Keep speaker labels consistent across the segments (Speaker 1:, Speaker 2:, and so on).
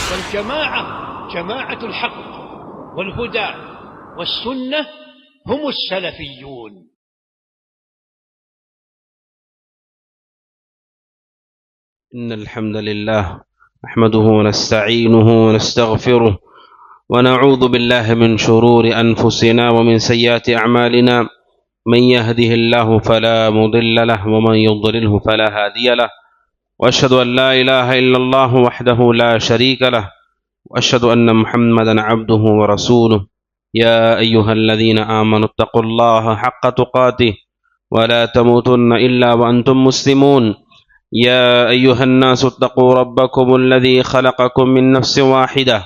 Speaker 1: والجماعة جماعة الحق والهدى والسنة هم السلفيون.
Speaker 2: إن الحمد لله نحمده ونستعينه ونستغفره ونعوذ بالله من شرور أنفسنا ومن سيئات أعمالنا، من يهده الله فلا مضل له ومن يضلله فلا هادي له، وأشهد أن لا إله إلا الله وحده لا شريك له، وأشهد أن محمدا عبده ورسوله. يا أيها الذين آمنوا اتقوا الله حق تقاته ولا تموتن إلا وأنتم مسلمون. يا أيها الناس اتقوا ربكم الذي خلقكم من نفس واحدة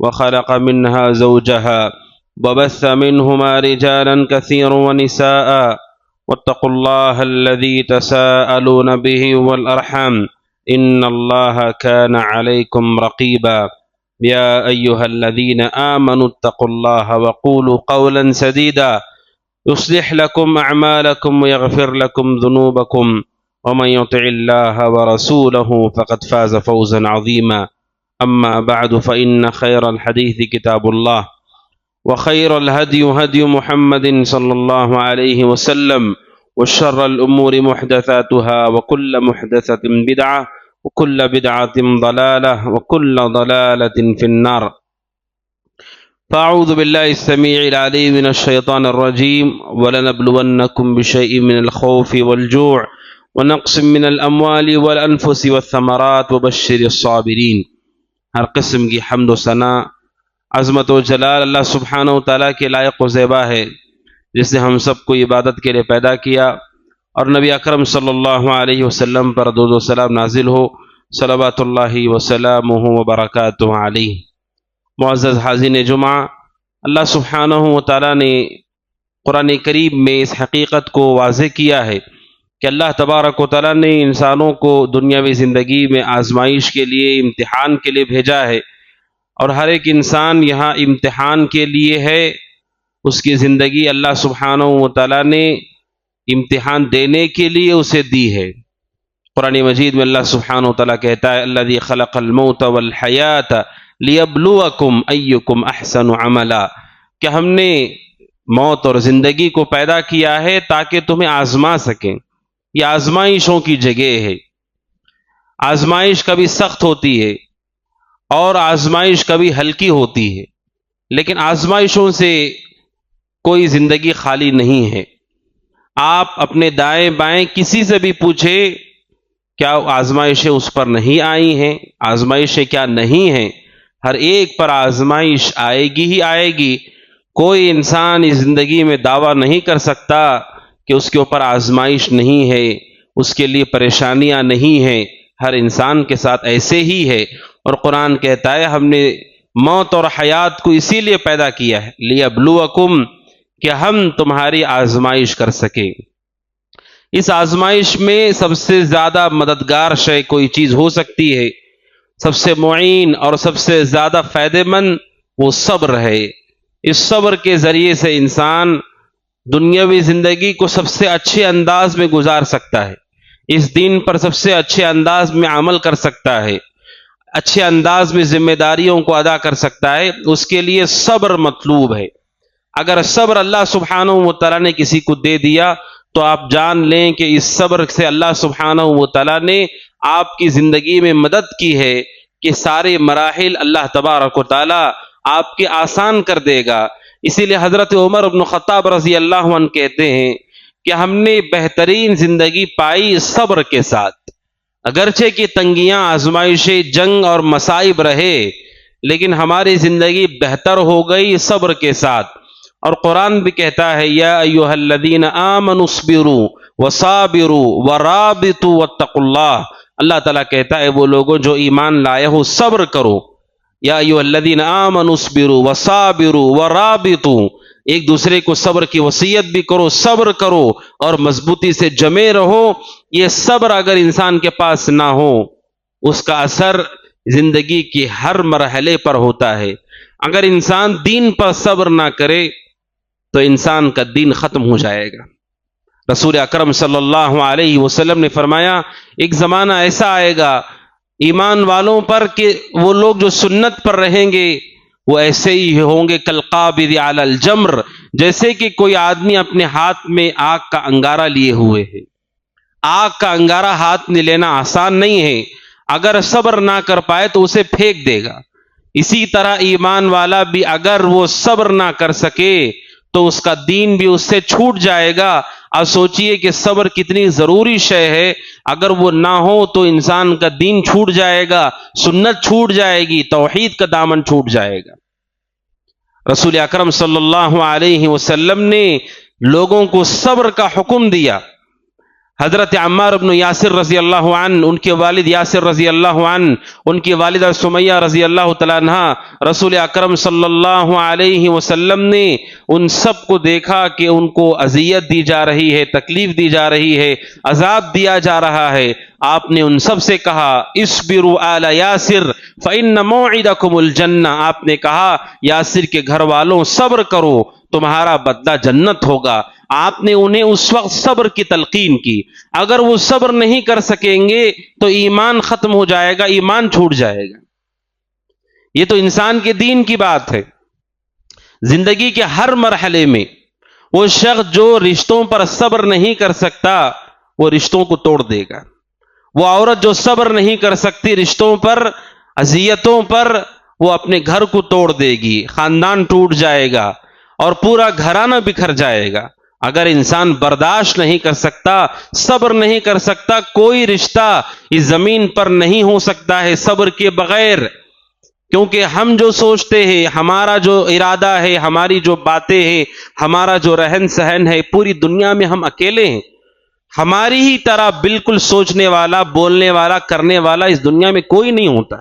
Speaker 2: وخلق منها زوجها وبث منهما رجالا كثيرا ونساء، واتقوا الله الذي تساءلون به والأرحام إن الله كان عليكم رقيبا. يا أيها الذين آمنوا اتقوا الله وقولوا قولا سديدا يصلح لكم أعمالكم ويغفر لكم ذنوبكم، ومن يطع الله ورسوله فقد فاز فوزا عظيما. أما بعد فإن خير الحديث كتاب الله، وخير الهدي هدي محمد صلى الله عليه وسلم، وشر الأمور محدثاتها وكل محدثة بدعة وكل بدعة ضلالة وكل ضلالة في النار. فأعوذ بالله السميع العليم من الشيطان الرجيم. ولنبلونكم بشيء من الخوف والجوع ونقص من الأموال والأنفس والثمرات وبشر الصابرين. ہر قسم کی حمد و ثنا، عظمت و جلال اللہ سبحانہ و تعالیٰ کے لائق و زیبا ہے، جس نے ہم سب کو عبادت کے لیے پیدا کیا اور نبی اکرم صلی اللہ علیہ وسلم پر درود و سلام نازل ہو، صلوات اللہ وسلامہ وبرکاتہ علیہ۔ معزز حاضرین جمعہ، اللہ سبحانہ و تعالیٰ نے قرآن کریم میں اس حقیقت کو واضح کیا ہے کہ اللہ تبارک و تعالیٰ نے انسانوں کو دنیاوی زندگی میں آزمائش کے لیے، امتحان کے لیے بھیجا ہے، اور ہر ایک انسان یہاں امتحان کے لیے ہے۔ اس کی زندگی اللہ سبحانہ و تعالیٰ نے امتحان دینے کے لیے اسے دی ہے۔ قرآن مجید میں اللہ سبحانہ و تعالیٰ کہتا ہے الذی خلق الموت والحیات لیبلوکم ایکم احسن عملا، کہ ہم نے موت اور زندگی کو پیدا کیا ہے تاکہ تمہیں آزما سکیں۔ یہ آزمائشوں کی جگہ ہے۔ آزمائش کبھی سخت ہوتی ہے اور آزمائش کبھی ہلکی ہوتی ہے، لیکن آزمائشوں سے کوئی زندگی خالی نہیں ہے۔ آپ اپنے دائیں بائیں کسی سے بھی پوچھیں، کیا آزمائشیں اس پر نہیں آئی ہیں؟ آزمائشیں کیا نہیں ہیں؟ ہر ایک پر آزمائش آئے گی ہی آئے گی۔ کوئی انسان اس زندگی میں دعویٰ نہیں کر سکتا کہ اس کے اوپر آزمائش نہیں ہے، اس کے لیے پریشانیاں نہیں ہیں۔ ہر انسان کے ساتھ ایسے ہی ہے، اور قرآن کہتا ہے ہم نے موت اور حیات کو اسی لیے پیدا کیا ہے لیبلوکم، کہ ہم تمہاری آزمائش کر سکیں۔ اس آزمائش میں سب سے زیادہ مددگار شے کوئی چیز ہو سکتی ہے، سب سے معین اور سب سے زیادہ فائدہ مند وہ صبر ہے۔ اس صبر کے ذریعے سے انسان دنیاوی زندگی کو سب سے اچھے انداز میں گزار سکتا ہے، اس دین پر سب سے اچھے انداز میں عمل کر سکتا ہے، اچھے انداز میں ذمہ داریوں کو ادا کر سکتا ہے۔ اس کے لیے صبر مطلوب ہے۔ اگر صبر اللہ سبحانہ و تعالیٰ نے کسی کو دے دیا تو آپ جان لیں کہ اس صبر سے اللہ سبحانہ و تعالیٰ نے آپ کی زندگی میں مدد کی ہے کہ سارے مراحل اللہ تبارک و تعالیٰ آپ کے آسان کر دے گا۔ اسی لیے حضرت عمر بن خطاب رضی اللہ عنہ کہتے ہیں کہ ہم نے بہترین زندگی پائی صبر کے ساتھ۔ اگرچہ کہ تنگیاں، آزمائشیں، جنگ اور مصائب رہے، لیکن ہماری زندگی بہتر ہو گئی صبر کے ساتھ۔ اور قرآن بھی کہتا ہے یا ایھا الذین آمنوا اصبروا وصابروا ورابطوا واتقوا اللہ۔ اللہ تعالیٰ کہتا ہے وہ لوگوں جو ایمان لائے ہو صبر کرو۔ یا ایھا الذین آمنوا اصبروا وصابروا ورابطوا، ایک دوسرے کو صبر کی وصیت بھی کرو، صبر کرو اور مضبوطی سے جمے رہو۔ یہ صبر اگر انسان کے پاس نہ ہو، اس کا اثر زندگی کے ہر مرحلے پر ہوتا ہے۔ اگر انسان دین پر صبر نہ کرے تو انسان کا دین ختم ہو جائے گا۔ رسول اکرم صلی اللہ علیہ وسلم نے فرمایا ایک زمانہ ایسا آئے گا ایمان والوں پر کہ وہ لوگ جو سنت پر رہیں گے وہ ایسے ہی ہوں گے کالقابض علی الجمر، جیسے کہ کوئی آدمی اپنے ہاتھ میں آگ کا انگارہ لیے ہوئے ہے۔ آگ کا انگارہ ہاتھ میں لینا آسان نہیں ہے، اگر صبر نہ کر پائے تو اسے پھینک دے گا۔ اسی طرح ایمان والا بھی اگر وہ صبر نہ کر سکے تو اس کا دین بھی اس سے چھوٹ جائے گا۔ اب سوچئے کہ صبر کتنی ضروری شے ہے، اگر وہ نہ ہو تو انسان کا دین چھوٹ جائے گا، سنت چھوٹ جائے گی، توحید کا دامن چھوٹ جائے گا۔ رسول اکرم صلی اللہ علیہ وسلم نے لوگوں کو صبر کا حکم دیا۔ حضرت عمار بن یاسر رضی اللہ عنہ، ان کے والد یاسر رضی اللہ عنہ، ان کی والدہ سمیہ رضی اللہ تعالیٰ عنہ، رسول اکرم صلی اللہ علیہ وسلم نے ان سب کو دیکھا کہ ان کو اذیت دی جا رہی ہے، تکلیف دی جا رہی ہے، عذاب دیا جا رہا ہے۔ آپ نے ان سب سے کہا اصبروا آل یاسر فإن موعدکم الجنہ، آپ نے کہا یاسر کے گھر والوں صبر کرو، تمہارا بدلہ جنت ہوگا۔ آپ نے انہیں اس وقت صبر کی تلقین کی۔ اگر وہ صبر نہیں کر سکیں گے تو ایمان ختم ہو جائے گا، ایمان چھوٹ جائے گا۔ یہ تو انسان کے دین کی بات ہے۔ زندگی کے ہر مرحلے میں وہ شخص جو رشتوں پر صبر نہیں کر سکتا وہ رشتوں کو توڑ دے گا۔ وہ عورت جو صبر نہیں کر سکتی رشتوں پر، اذیتوں پر، وہ اپنے گھر کو توڑ دے گی، خاندان ٹوٹ جائے گا اور پورا گھرانہ بکھر جائے گا۔ اگر انسان برداشت نہیں کر سکتا، صبر نہیں کر سکتا، کوئی رشتہ اس زمین پر نہیں ہو سکتا ہے صبر کے بغیر۔ کیونکہ ہم جو سوچتے ہیں، ہمارا جو ارادہ ہے، ہماری جو باتیں ہیں، ہمارا جو رہن سہن ہے، پوری دنیا میں ہم اکیلے ہیں۔ ہماری ہی طرح بالکل سوچنے والا، بولنے والا، کرنے والا اس دنیا میں کوئی نہیں ہوتا۔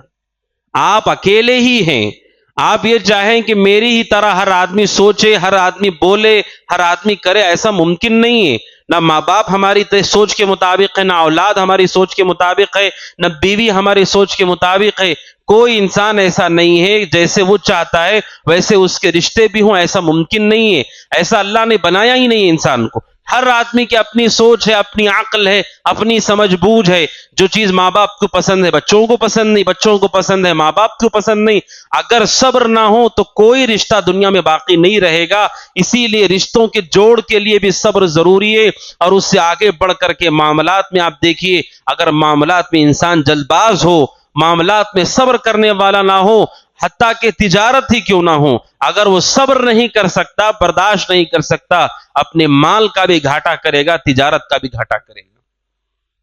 Speaker 2: آپ اکیلے ہی ہیں۔ آپ یہ چاہیں کہ میری ہی طرح ہر آدمی سوچے، ہر آدمی بولے، ہر آدمی کرے، ایسا ممکن نہیں ہے۔ نہ ماں باپ ہماری سوچ کے مطابق ہے، نہ اولاد ہماری سوچ کے مطابق ہے، نہ بیوی ہماری سوچ کے مطابق ہے۔ کوئی انسان ایسا نہیں ہے، جیسے وہ چاہتا ہے ویسے اس کے رشتے بھی ہوں، ایسا ممکن نہیں ہے۔ ایسا اللہ نے بنایا ہی نہیں انسان کو۔ ہر آدمی کی اپنی سوچ ہے، اپنی عقل ہے، اپنی سمجھ بوجھ ہے۔ جو چیز ماں باپ کو پسند ہے بچوں کو پسند نہیں، بچوں کو پسند ہے ماں باپ کو پسند نہیں۔ اگر صبر نہ ہو تو کوئی رشتہ دنیا میں باقی نہیں رہے گا۔ اسی لیے رشتوں کے جوڑ کے لیے بھی صبر ضروری ہے، اور اس سے آگے بڑھ کر کے معاملات میں آپ دیکھیے، اگر معاملات میں انسان جلد باز ہو، معاملات میں صبر کرنے والا نہ ہو، حتیٰ کہ تجارت ہی کیوں نہ ہو، اگر وہ صبر نہیں کر سکتا، برداشت نہیں کر سکتا، اپنے مال کا بھی گھاٹا کرے گا، تجارت کا بھی گھاٹا کرے گا۔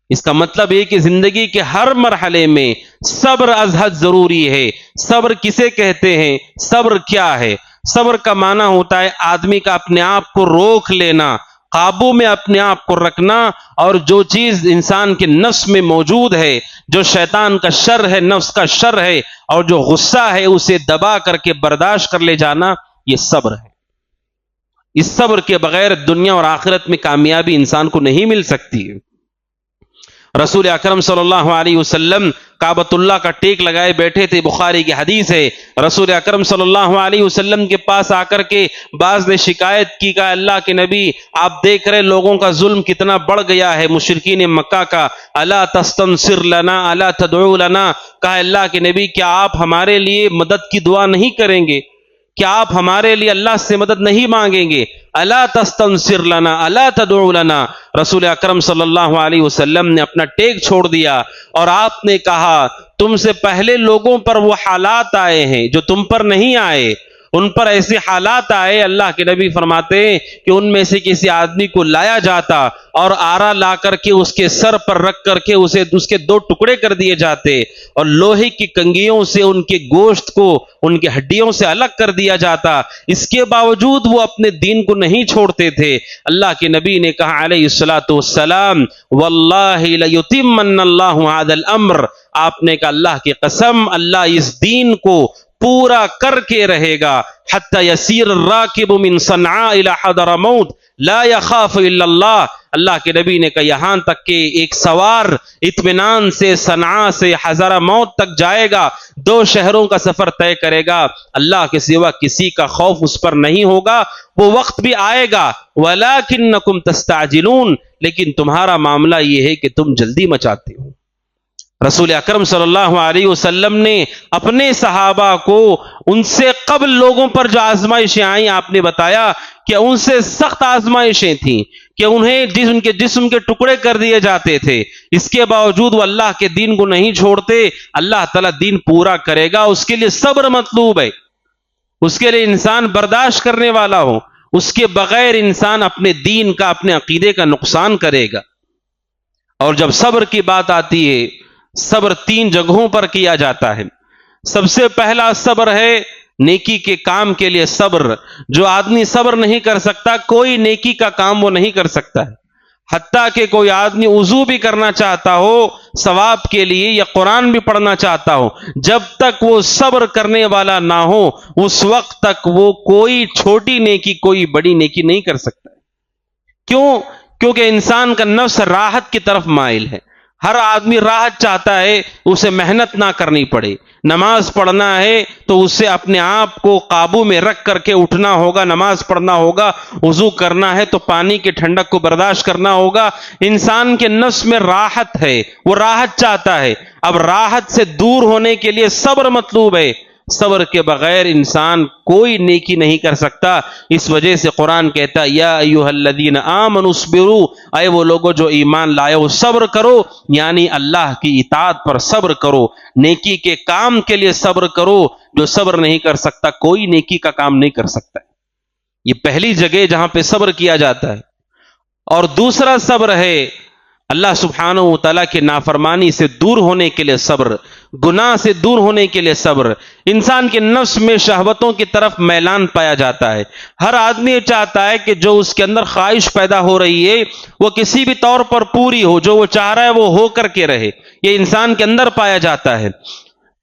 Speaker 2: اس کا مطلب یہ کہ زندگی کے ہر مرحلے میں صبر از حد ضروری ہے۔ صبر کسے کہتے ہیں؟ صبر کیا ہے؟ صبر کا معنی ہوتا ہے آدمی کا اپنے آپ کو روک لینا، قابو میں اپنے آپ کو رکھنا، اور جو چیز انسان کے نفس میں موجود ہے، جو شیطان کا شر ہے، نفس کا شر ہے، اور جو غصہ ہے، اسے دبا کر کے برداشت کر لے جانا، یہ صبر ہے۔ اس صبر کے بغیر دنیا اور آخرت میں کامیابی انسان کو نہیں مل سکتی ہے۔ رسول اکرم صلی اللہ علیہ وسلم کعبۃ اللہ کا ٹیک لگائے بیٹھے تھے، بخاری کی حدیث ہے۔ رسول اکرم صلی اللہ علیہ وسلم کے پاس آ کر کے بعض نے شکایت کی، کہا اللہ کے نبی آپ دیکھ رہے لوگوں کا ظلم کتنا بڑھ گیا ہے، مشرکین مکہ کا، الا تستنصر لنا الا تدعو لنا، کہا اللہ کے نبی کیا آپ ہمارے لیے مدد کی دعا نہیں کریں گے؟ کیا آپ ہمارے لیے اللہ سے مدد نہیں مانگیں گے؟ الا تستنصر لنا الا تدعو لنا۔ رسول اکرم صلی اللہ علیہ وسلم نے اپنا ٹیک چھوڑ دیا اور آپ نے کہا تم سے پہلے لوگوں پر وہ حالات آئے ہیں جو تم پر نہیں آئے، ان پر ایسے حالات آئے، اللہ کے نبی فرماتے ہیں کہ ان میں سے کسی آدمی کو لایا جاتا اور آرا لا کر کے اس کے سر پر رکھ کر کے اسے اس کے دو ٹکڑے کر دیے جاتے، اور لوہے کی کنگھیوں سے ان کے گوشت کو ان کی ہڈیوں سے الگ کر دیا جاتا، اس کے باوجود وہ اپنے دین کو نہیں چھوڑتے تھے۔ اللہ کے نبی نے کہا علیہ الصلوۃ والسلام واللہ لیتمن اللہ ھذا الامر، آپ نے کہا اللہ کی قسم اللہ اس دین کو پورا کر کے رہے گا، حتی یسیر الراکب من صنعاء الى حضرموت لا یخاف الا اللہ۔ اللہ کے نبی نے کہا یہاں تک کہ ایک سوار اطمینان سے صنعاء سے حضرموت تک جائے گا، 2 شہروں کا سفر طے کرے گا، اللہ کے سوا کسی کا خوف اس پر نہیں ہوگا۔ وہ وقت بھی آئے گا وَلَكِنَّكُمْ تَسْتَعْجِلُونَ، لیکن تمہارا معاملہ یہ ہے کہ تم جلدی مچاتے ہو۔ رسول اکرم صلی اللہ علیہ وسلم نے اپنے صحابہ کو ان سے قبل لوگوں پر جو آزمائشیں آئیں آپ نے بتایا کہ ان سے سخت آزمائشیں تھیں کہ انہیں ان کے جسم کے ٹکڑے کر دیے جاتے تھے، اس کے باوجود وہ اللہ کے دین کو نہیں چھوڑتے۔ اللہ تعالیٰ دین پورا کرے گا، اس کے لیے صبر مطلوب ہے، اس کے لیے انسان برداشت کرنے والا ہو، اس کے بغیر انسان اپنے دین کا اپنے عقیدے کا نقصان کرے گا۔ اور جب صبر کی بات آتی ہے، صبر 3 جگہوں پر کیا جاتا ہے۔ سب سے پہلا صبر ہے نیکی کے کام کے لیے صبر۔ جو آدمی صبر نہیں کر سکتا، کوئی نیکی کا کام وہ نہیں کر سکتا ہے۔ حتیٰ کہ کوئی آدمی وضو بھی کرنا چاہتا ہو ثواب کے لیے یا قرآن بھی پڑھنا چاہتا ہو، جب تک وہ صبر کرنے والا نہ ہو اس وقت تک وہ کوئی چھوٹی نیکی کوئی بڑی نیکی نہیں کر سکتا۔ کیوں؟ کیونکہ انسان کا نفس راحت کی طرف مائل ہے۔ ہر آدمی راحت چاہتا ہے، اسے محنت نہ کرنی پڑے۔ نماز پڑھنا ہے تو اسے اپنے آپ کو قابو میں رکھ کر کے اٹھنا ہوگا، نماز پڑھنا ہوگا۔ وضو کرنا ہے تو پانی کی ٹھنڈک کو برداشت کرنا ہوگا۔ انسان کے نفس میں راحت ہے، وہ راحت چاہتا ہے۔ اب راحت سے دور ہونے کے لیے صبر مطلوب ہے۔ صبر کے بغیر انسان کوئی نیکی نہیں کر سکتا۔ اس وجہ سے قرآن کہتا ہے یا ایھا الذین آمنوا اصبروا، اے وہ لوگوں جو ایمان لائے ہو صبر کرو، یعنی اللہ کی اطاعت پر صبر کرو، نیکی کے کام کے لیے صبر کرو۔ جو صبر نہیں کر سکتا کوئی نیکی کا کام نہیں کر سکتا۔ یہ پہلی جگہ جہاں پہ صبر کیا جاتا ہے۔ اور دوسرا صبر ہے اللہ سبحانہ و تعالیٰ کے نافرمانی سے دور ہونے کے لیے صبر، گناہ سے دور ہونے کے لیے صبر۔ انسان کے نفس میں شہوتوں کی طرف میلان پایا جاتا ہے۔ ہر آدمی چاہتا ہے کہ جو اس کے اندر خواہش پیدا ہو رہی ہے وہ کسی بھی طور پر پوری ہو، جو وہ چاہ رہا ہے وہ ہو کر کے رہے۔ یہ انسان کے اندر پایا جاتا ہے۔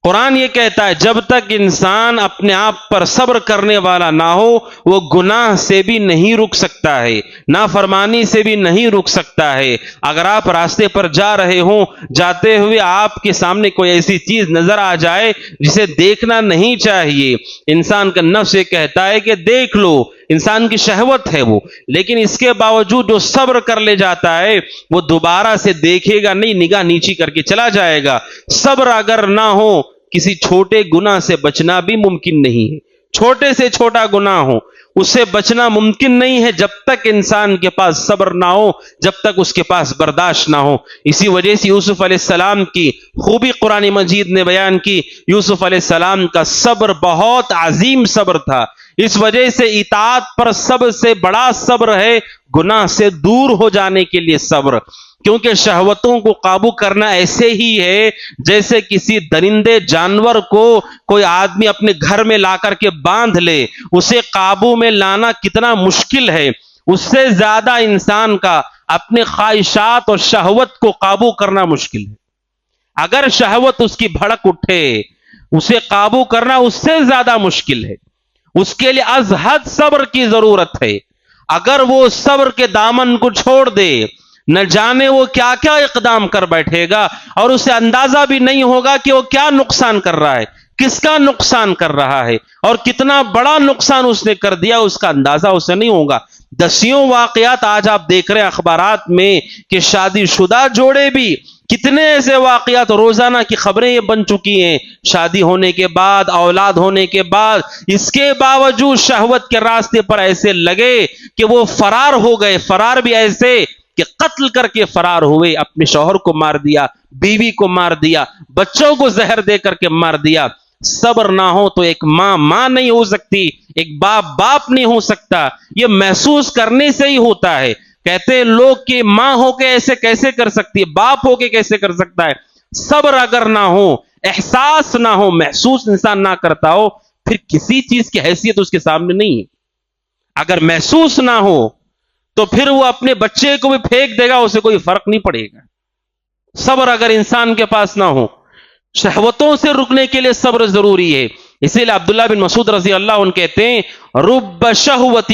Speaker 2: قرآن یہ کہتا ہے جب تک انسان اپنے آپ پر صبر کرنے والا نہ ہو وہ گناہ سے بھی نہیں رک سکتا ہے، نافرمانی سے بھی نہیں رک سکتا ہے۔ اگر آپ راستے پر جا رہے ہوں، جاتے ہوئے آپ کے سامنے کوئی ایسی چیز نظر آ جائے جسے دیکھنا نہیں چاہیے، انسان کا نفس یہ کہتا ہے کہ دیکھ لو، انسان کی شہوت ہے وہ، لیکن اس کے باوجود جو صبر کر لے جاتا ہے وہ دوبارہ سے دیکھے گا نہیں، نگاہ نیچی کر کے چلا جائے گا۔ صبر اگر نہ ہو کسی چھوٹے گناہ سے بچنا بھی ممکن نہیں ہے۔ چھوٹے سے چھوٹا گناہ ہو اس سے بچنا ممکن نہیں ہے جب تک انسان کے پاس صبر نہ ہو، جب تک اس کے پاس برداشت نہ ہو۔ اسی وجہ سے یوسف علیہ السلام کی خوبی قرآن مجید نے بیان کی۔ یوسف علیہ السلام کا صبر بہت عظیم صبر تھا۔ اس وجہ سے اطاعت پر سب سے بڑا صبر ہے گناہ سے دور ہو جانے کے لیے صبر، کیونکہ شہوتوں کو قابو کرنا ایسے ہی ہے جیسے کسی درندے جانور کو کوئی آدمی اپنے گھر میں لا کر کے باندھ لے، اسے قابو میں لانا کتنا مشکل ہے۔ اس سے زیادہ انسان کا اپنے خواہشات اور شہوت کو قابو کرنا مشکل ہے۔ اگر شہوت اس کی بھڑک اٹھے اسے قابو کرنا اس سے زیادہ مشکل ہے۔ اس کے لیے از حد صبر کی ضرورت ہے۔ اگر وہ صبر کے دامن کو چھوڑ دے نہ جانے وہ کیا کیا اقدام کر بیٹھے گا، اور اسے اندازہ بھی نہیں ہوگا کہ وہ کیا نقصان کر رہا ہے، کس کا نقصان کر رہا ہے، اور کتنا بڑا نقصان اس نے کر دیا اس کا اندازہ اسے نہیں ہوگا۔ دسیوں واقعات آج آپ دیکھ رہے ہیں اخبارات میں کہ شادی شدہ جوڑے بھی کتنے ایسے واقعات روزانہ کی خبریں یہ بن چکی ہیں، شادی ہونے کے بعد، اولاد ہونے کے بعد، اس کے باوجود شہوت کے راستے پر ایسے لگے کہ وہ فرار ہو گئے۔ فرار بھی ایسے کہ قتل کر کے فرار ہوئے، اپنے شوہر کو مار دیا، بیوی کو مار دیا، بچوں کو زہر دے کر کے مار دیا۔ صبر نہ ہو تو ایک ماں ماں نہیں ہو سکتی، ایک باپ باپ نہیں ہو سکتا۔ یہ محسوس کرنے سے ہی ہوتا ہے۔ کہتے ہیں لوگ کہ ماں ہو کے ایسے کیسے کر سکتی ہے، باپ ہو کے کیسے کر سکتا ہے۔ صبر اگر نہ ہو، احساس نہ ہو، محسوس انسان نہ کرتا ہو، پھر کسی چیز کی حیثیت اس کے سامنے نہیں ہے۔ اگر محسوس نہ ہو تو پھر وہ اپنے بچے کو بھی پھینک دے گا، اسے کوئی فرق نہیں پڑے گا۔ صبر اگر انسان کے پاس نہ ہو، شہوتوں سے رکنے کے لیے صبر ضروری ہے۔ اسی لیے عبداللہ بن مسعود رضی اللہ عنہ کہتے ہیں رب شہوت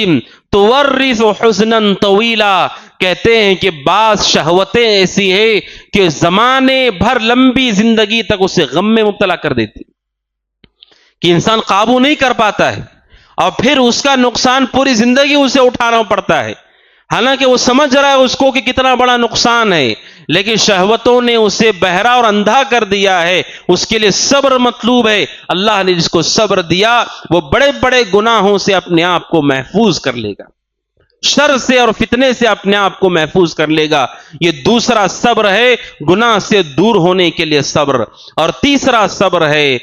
Speaker 2: تورث حزنا طویلا، کہتے ہیں کہ بعض شہوتیں ایسی ہے کہ زمانے بھر لمبی زندگی تک اسے غم میں مبتلا کر دیتی، کہ انسان قابو نہیں کر پاتا ہے، اور پھر اس کا نقصان پوری زندگی اسے اٹھانا پڑتا ہے۔ حالانکہ وہ سمجھ رہا ہے اس کو کہ کتنا بڑا نقصان ہے، لیکن شہوتوں نے اسے بہرا اور اندھا کر دیا ہے۔ اس کے لیے صبر مطلوب ہے۔ اللہ نے جس کو صبر دیا وہ بڑے بڑے گناہوں سے اپنے آپ کو محفوظ کر لے گا، شر سے اور فتنے سے اپنے آپ کو محفوظ کر لے گا۔ یہ دوسرا صبر ہے، گناہ سے دور ہونے کے لیے صبر۔ اور تیسرا صبر ہے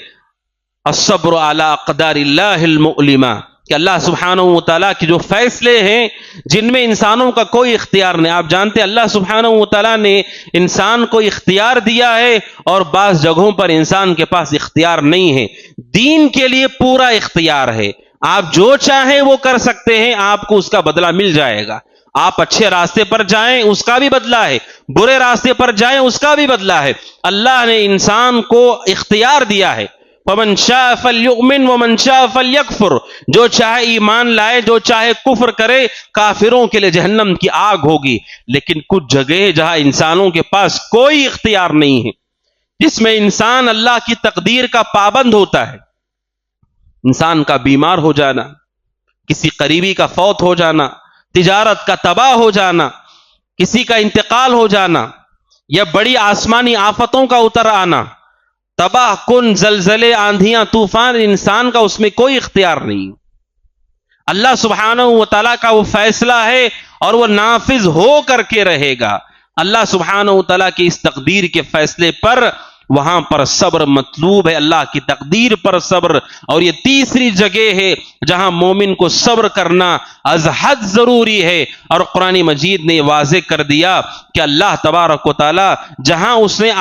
Speaker 2: الصبر علی اقدار اللہ المؤلمہ، کہ اللہ سبحانہ و تعالیٰ کے جو فیصلے ہیں جن میں انسانوں کا کوئی اختیار نہیں۔ آپ جانتے ہیں اللہ سبحانہ و تعالیٰ نے انسان کو اختیار دیا ہے، اور بعض جگہوں پر انسان کے پاس اختیار نہیں ہے۔ دین کے لیے پورا اختیار ہے، آپ جو چاہیں وہ کر سکتے ہیں، آپ کو اس کا بدلہ مل جائے گا۔ آپ اچھے راستے پر جائیں اس کا بھی بدلہ ہے، برے راستے پر جائیں اس کا بھی بدلہ ہے۔ اللہ نے انسان کو اختیار دیا ہے۔ فَمَنْ شَاءَ فَلْيُؤْمِنْ وَمَنْ شَاءَ فَلْيَكْفُرْ، جو چاہے ایمان لائے، جو چاہے کفر کرے۔ کافروں کے لیے جہنم کی آگ ہوگی۔ لیکن کچھ جگہ جہاں انسانوں کے پاس کوئی اختیار نہیں ہے، جس میں انسان اللہ کی تقدیر کا پابند ہوتا ہے، انسان کا بیمار ہو جانا، کسی قریبی کا فوت ہو جانا، تجارت کا تباہ ہو جانا، کسی کا انتقال ہو جانا، یا بڑی آسمانی آفتوں کا اتر آنا، تباہ کن زلزلے، آندھیاں، طوفان، انسان کا اس میں کوئی اختیار نہیں۔ اللہ سبحانہ و تعالیٰ کا وہ فیصلہ ہے اور وہ نافذ ہو کر کے رہے گا۔ اللہ سبحانہ و تعالیٰ کی اس تقدیر کے فیصلے پر وہاں پر صبر مطلوب ہے، اللہ کی تقدیر پر صبر۔ اور یہ تیسری جگہ ہے جہاں مومن کو صبر کرنا از حد ضروری ہے، اور قرآن مجید نے واضح کر دیا کہ اللہ تبارک و تعالی جہاں اس نے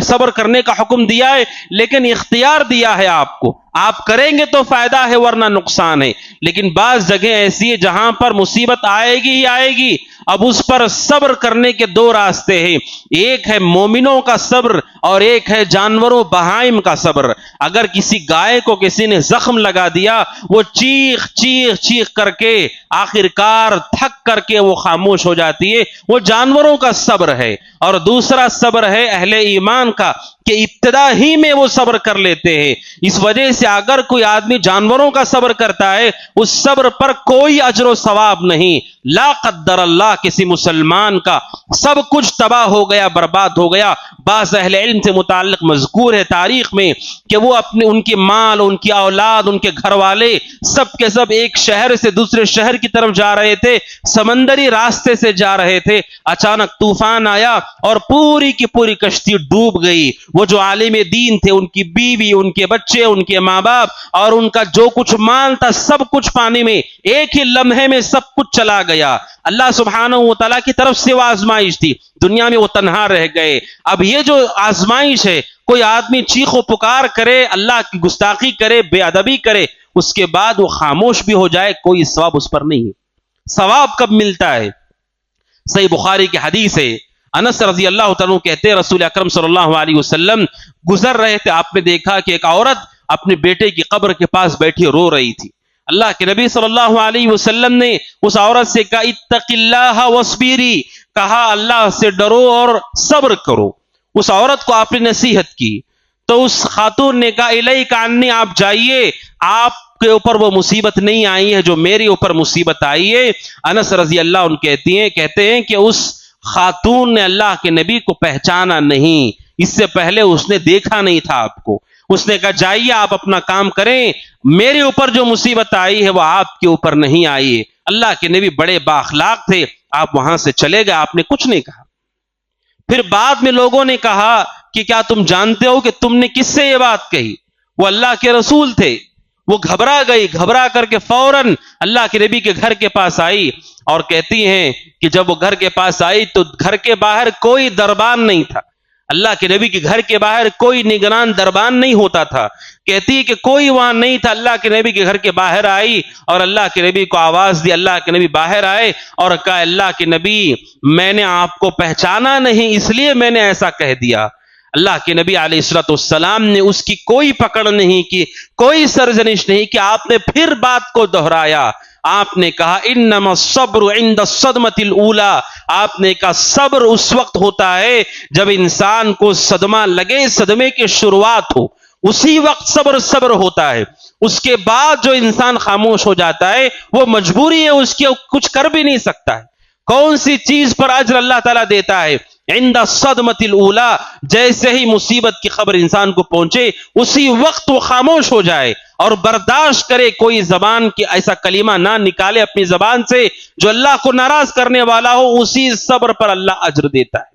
Speaker 2: صبر کرنے کا حکم دیا ہے، لیکن اختیار دیا ہے آپ کو، آپ کریں گے تو فائدہ ہے ورنہ نقصان ہے۔ لیکن بعض جگہ ایسی ہے جہاں پر مصیبت آئے گی ہی آئے گی، اب اس پر صبر کرنے کے دو راستے ہیں، ایک ہے مومنوں کا صبر اور ایک ہے جانوروں بہائم کا صبر۔ اگر کسی گائے کو کسی نے زخم لگا دیا، وہ چیخ چیخ چیخ کر کے آخرکار تھک کر کے وہ خاموش ہو جاتی ہے، وہ جانوروں کا صبر ہے۔ اور دوسرا صبر ہے اہل ایمان کا، کہ ابتدا ہی میں وہ صبر کر لیتے ہیں۔ اس وجہ سے اگر کوئی آدمی جانوروں کا صبر کرتا ہے، اس صبر پر کوئی اجر و ثواب نہیں۔ لا قدر اللہ کسی مسلمان کا سب کچھ تباہ ہو گیا، برباد ہو گیا۔ بعض اہل علم سے متعلق مذکور ہے تاریخ میں کہ وہ ان کی مال، ان کی اولاد، ان کے گھر والے سب کے سب ایک شہر سے دوسرے شہر کی طرف جا رہے تھے، سمندری راستے سے جا رہے تھے، اچانک طوفان آیا اور پوری کی پوری کشتی ڈوب گئی۔ وہ جو عالم دین تھے، ان کی بیوی، ان کے بچے، ان کے ماں باپ اور ان کا جو کچھ مال تھا، سب کچھ پانی میں ایک ہی لمحے میں سب کچھ چلا گیا۔ اللہ سبحانہ و تعالیٰ کی طرف سے وہ آزمائش تھی، دنیا میں وہ تنہا رہ گئے۔ اب یہ جو آزمائش ہے، کوئی آدمی چیخ و پکار کرے، اللہ کی گستاخی کرے، بے ادبی کرے، اس کے بعد وہ خاموش بھی ہو جائے، کوئی ثواب اس پر نہیں ہے۔ ثواب کب ملتا ہے؟ صحیح بخاری کی حدیث ہے، انس رضی اللہ تعالیٰ کہتے ہیں رسول اکرم صلی اللہ علیہ وسلم گزر رہے تھے، آپ نے دیکھا کہ ایک عورت اپنے بیٹے کی قبر کے پاس بیٹھی رو رہی تھی۔ اللہ کے نبی صلی اللہ علیہ وسلم نے اس عورت سے کہا اتق اللہ واصبری، کہا اللہ سے ڈرو اور صبر کرو۔ اس عورت کو آپ نے نصیحت کی تو اس خاتون نے کہا الیک عنی، آپ جائیے، آپ کے اوپر وہ مصیبت نہیں آئی ہے جو میرے اوپر مصیبت آئی ہے۔ انس رضی اللہ عنہ کہتے ہیں کہ اس خاتون نے اللہ کے نبی کو پہچانا نہیں، اس سے پہلے اس نے دیکھا نہیں تھا آپ کو۔ اس نے کہا جائیے آپ اپنا کام کریں، میرے اوپر جو مصیبت آئی ہے وہ آپ کے اوپر نہیں آئی ہے۔ اللہ کے نبی بڑے بااخلاق تھے، آپ وہاں سے چلے گئے، آپ نے کچھ نہیں کہا۔ پھر بعد میں لوگوں نے کہا کہ کیا تم جانتے ہو کہ تم نے کس سے یہ بات کہی؟ وہ اللہ کے رسول تھے۔ وہ گھبرا گئی، گھبرا کر کے فوراً اللہ کے نبی کے گھر کے پاس آئی، اور کہتی ہیں کہ جب وہ گھر کے پاس آئی تو گھر کے باہر کوئی دربان نہیں تھا، اللہ کے نبی کے گھر کے باہر کوئی نگران دربان نہیں ہوتا تھا۔ کہتی ہے کہ کوئی وہاں نہیں تھا، اللہ کے نبی کے گھر کے باہر آئی اور اللہ کے نبی کو آواز دی، اللہ کے نبی باہر آئے اور کہا اللہ کے نبی میں نے آپ کو پہچانا نہیں، اس لیے میں نے ایسا کہہ دیا۔ اللہ کے نبی علیہ الصلوۃ والسلام نے اس کی کوئی پکڑ نہیں کی، کوئی سرزنش نہیں کی، آپ نے پھر بات کو دہرایا۔ آپ نے کہا انما الصبر عند الصدمۃ الاولى، آپ نے کہا صبر اس وقت ہوتا ہے جب انسان کو صدمہ لگے، صدمے کی شروعات ہو، اسی وقت صبر ہوتا ہے۔ اس کے بعد جو انسان خاموش ہو جاتا ہے وہ مجبوری ہے، اس کی کچھ کر بھی نہیں سکتا ہے۔ کون سی چیز پر اجر اللہ تعالیٰ دیتا ہے؟ عند الصدمۃ الاولی، جیسے ہی مصیبت کی خبر انسان کو پہنچے اسی وقت وہ خاموش ہو جائے اور برداشت کرے، کوئی زبان کی ایسا کلمہ نہ نکالے اپنی زبان سے جو اللہ کو ناراض کرنے والا ہو، اسی صبر پر اللہ اجر دیتا ہے۔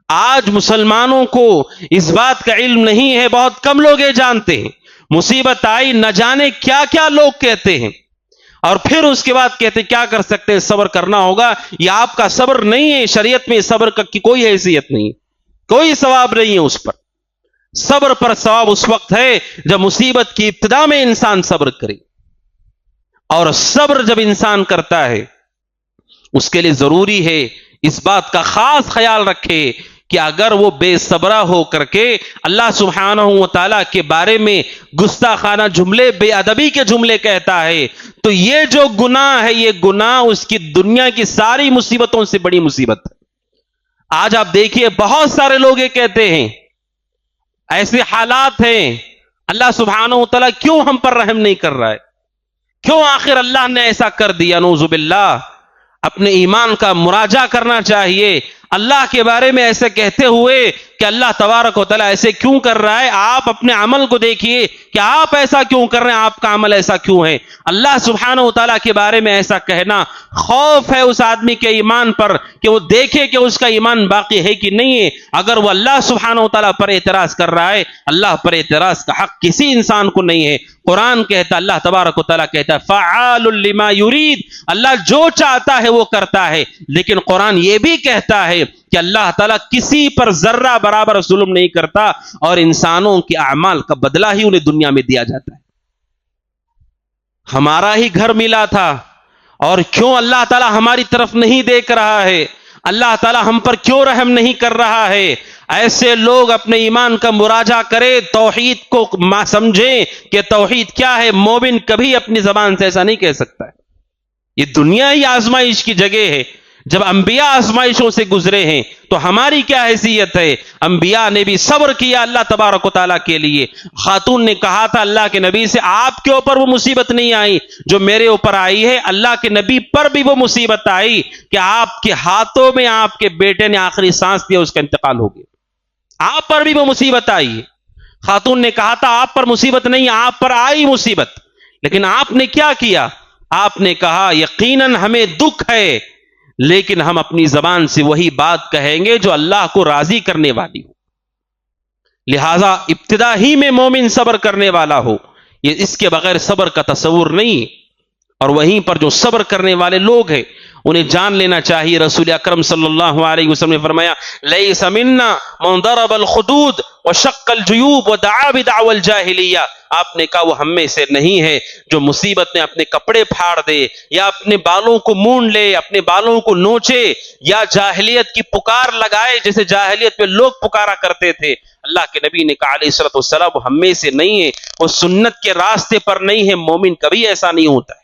Speaker 2: آج مسلمانوں کو اس بات کا علم نہیں ہے، بہت کم لوگ یہ جانتے ہیں۔ مصیبت آئی، نہ جانے کیا کیا لوگ کہتے ہیں، اور پھر اس کے بعد کہتے کیا کر سکتے ہیں، صبر کرنا ہوگا۔ یہ آپ کا صبر نہیں ہے، شریعت میں صبر کی کوئی حیثیت نہیں، کوئی ثواب نہیں ہے اس پر۔ صبر پر ثواب اس وقت ہے جب مصیبت کی ابتدا میں انسان صبر کرے، اور صبر جب انسان کرتا ہے اس کے لیے ضروری ہے اس بات کا خاص خیال رکھے کہ اگر وہ بے صبرہ ہو کر کے اللہ سبحانہ و تعالیٰ کے بارے میں گستاخانہ جملے، بے ادبی کے جملے کہتا ہے تو یہ جو گناہ ہے، یہ گناہ اس کی دنیا کی ساری مصیبتوں سے بڑی مصیبت ہے۔ آج آپ دیکھیے بہت سارے لوگ یہ کہتے ہیں، ایسے حالات ہیں، اللہ سبحانہ و تعالیٰ کیوں ہم پر رحم نہیں کر رہا ہے، کیوں آخر اللہ نے ایسا کر دیا؟ نعوذ باللہ۔ اپنے ایمان کا مراجعہ کرنا چاہیے۔ اللہ کے بارے میں ایسے کہتے ہوئے کہ اللہ تبارک و تعالیٰ ایسے کیوں کر رہا ہے، آپ اپنے عمل کو دیکھیے کہ آپ ایسا کیوں کر رہے ہیں، آپ کا عمل ایسا کیوں ہے۔ اللہ سبحانہ و تعالیٰ کے بارے میں ایسا کہنا خوف ہے اس آدمی کے ایمان پر کہ وہ دیکھے کہ اس کا ایمان باقی ہے کہ نہیں ہے۔ اگر وہ اللہ سبحانہ و تعالیٰ پر اعتراض کر رہا ہے، اللہ پر اعتراض کا حق کسی انسان کو نہیں ہے۔ قرآن کہتا، اللہ تبارک و تعالیٰ کہتا ہے فعال لما یرید، اللہ جو چاہتا ہے وہ کرتا ہے۔ لیکن قرآن یہ بھی کہتا ہے کہ اللہ تعالیٰ کسی پر ذرہ برابر ظلم نہیں کرتا، اور انسانوں کے اعمال کا بدلہ ہی انہیں دنیا میں دیا جاتا ہے۔ ہمارا ہی گھر ملا تھا، اور کیوں اللہ تعالیٰ ہماری طرف نہیں دیکھ رہا ہے؟ اللہ تعالیٰ ہم پر کیوں رحم نہیں کر رہا ہے؟ ایسے لوگ اپنے ایمان کا مراجعہ کرے، توحید کو سمجھیں کہ توحید کیا ہے۔ مومن کبھی اپنی زبان سے ایسا نہیں کہہ سکتا ہے۔ یہ دنیا ہی آزمائش کی جگہ ہے۔ جب انبیاء آزمائشوں سے گزرے ہیں تو ہماری کیا حیثیت ہے؟ انبیاء نے بھی صبر کیا اللہ تبارک و تعالیٰ کے لیے۔ خاتون نے کہا تھا اللہ کے نبی سے، آپ کے اوپر وہ مصیبت نہیں آئی جو میرے اوپر آئی ہے۔ اللہ کے نبی پر بھی وہ مصیبت آئی کہ آپ کے ہاتھوں میں آپ کے بیٹے نے آخری سانس دیا، اس کا انتقال ہو گیا۔ آپ پر بھی وہ مصیبت آئی۔ خاتون نے کہا تھا آپ پر مصیبت نہیں، آپ پر آئی مصیبت، لیکن آپ نے کیا کیا؟ آپ نے کہا یقیناً ہمیں دکھ ہے، لیکن ہم اپنی زبان سے وہی بات کہیں گے جو اللہ کو راضی کرنے والی ہو۔ لہذا ابتدا ہی میں مومن صبر کرنے والا ہو، یہ اس کے بغیر صبر کا تصور نہیں۔ اور وہیں پر جو صبر کرنے والے لوگ ہیں انہیں جان لینا چاہیے۔ رسول اکرم صلی اللہ علیہ وسلم نے فرمایا لیس منا من ضرب الخدود وشق الجیوب ودعا بدعوى الجاہلیہ، آپ نے کہا وہ ہم میں سے نہیں ہے جو مصیبت میں اپنے کپڑے پھاڑ دے، یا اپنے بالوں کو مونڈ لے، اپنے بالوں کو نوچے، یا جاہلیت کی پکار لگائے جیسے جاہلیت میں لوگ پکارا کرتے تھے۔ اللہ کے نبی نے کہا علیہ الصلوۃ والسلام وہ ہم میں سے نہیں ہے، وہ سنت کے راستے پر نہیں ہے۔ مومن کبھی ایسا نہیں ہوتا ہے۔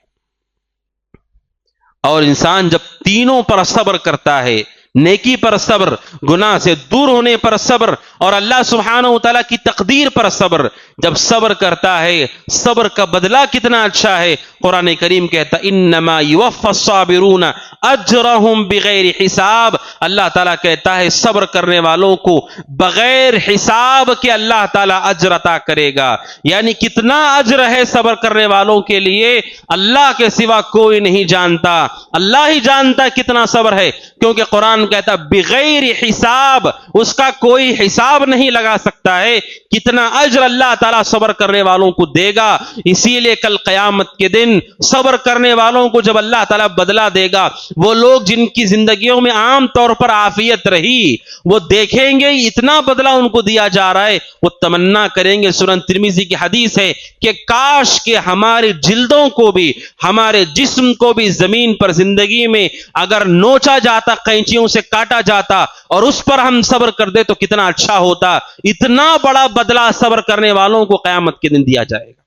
Speaker 2: اور انسان جب تینوں پر صبر کرتا ہے، نیکی پر صبر، گناہ سے دور ہونے پر صبر، اور اللہ سبحانہ و تعالیٰ کی تقدیر پر صبر، جب صبر کرتا ہے صبر کا بدلہ کتنا اچھا ہے۔ قرآن کریم کہتا انما یوفی الصابرون اجرہم بغیر حساب، اللہ تعالیٰ کہتا ہے صبر کرنے والوں کو بغیر حساب کے اللہ تعالیٰ اجر عطا کرے گا۔ یعنی کتنا اجر ہے صبر کرنے والوں کے لیے اللہ کے سوا کوئی نہیں جانتا، اللہ ہی جانتا ہے کتنا صبر ہے، کیونکہ قرآن کہتا بغیر حساب، اس کا کوئی حساب نہیں لگا سکتا ہے کتنا اجر اللہ تعالیٰ صبر کرنے والوں کو دے گا۔ اسی لیے کل قیامت کے دن صبر کرنے والوں کو جب اللہ تعالیٰ بدلہ دے گا، وہ لوگ جن کی زندگیوں میں عام طور پر عافیت رہی، وہ دیکھیں گے اتنا بدلہ ان کو دیا جا رہا ہے، وہ تمنا کریں گے۔ سنن ترمذی کی حدیث ہے کہ کاش کہ ہماری جلدوں کو بھی، ہمارے جسم کو بھی زمین پر زندگی میں اگر نوچا جاتا، قینچیوں سے کاٹا جاتا، اور اس پر ہم صبر کر دے تو کتنا اچھا ہوتا۔ اتنا بڑا بدلہ صبر کرنے والوں کو قیامت کے دن دیا جائے گا۔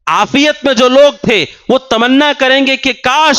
Speaker 2: عافیت میں جو لوگ تھے وہ تمنا کریں گے کہ کاش